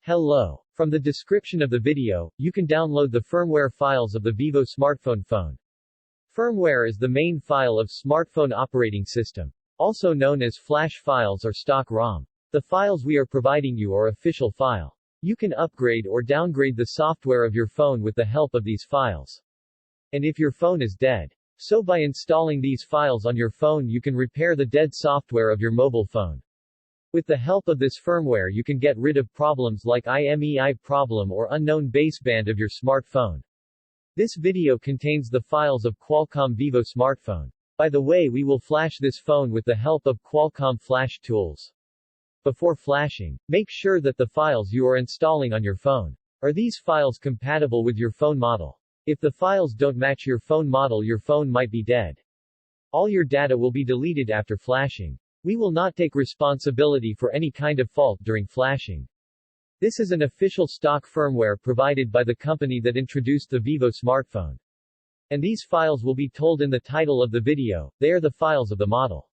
Hello. From the description of the video, you can download the firmware files of the Vivo smartphone phone. Firmware is the main file of smartphone operating system, also known as flash files or stock ROM. The files we are providing you are official file. You can upgrade or downgrade the software of your phone with the help of these files. And if your phone is dead, so by installing these files on your phone you can repair the dead software of your mobile phone. With the help of this firmware you can get rid of problems like IMEI problem or unknown baseband of your smartphone. This video contains the files of Qualcomm Vivo smartphone. By the way, we will flash this phone with the help of Qualcomm flash tools. Before flashing, make sure that the files you are installing on your phone are these files compatible with your phone model. If the files don't match your phone model, your phone might be dead. All your data will be deleted after flashing. We will not take responsibility for any kind of fault during flashing. This is an official stock firmware provided by the company that introduced the Vivo smartphone. And these files will be told in the title of the video. They are the files of the model.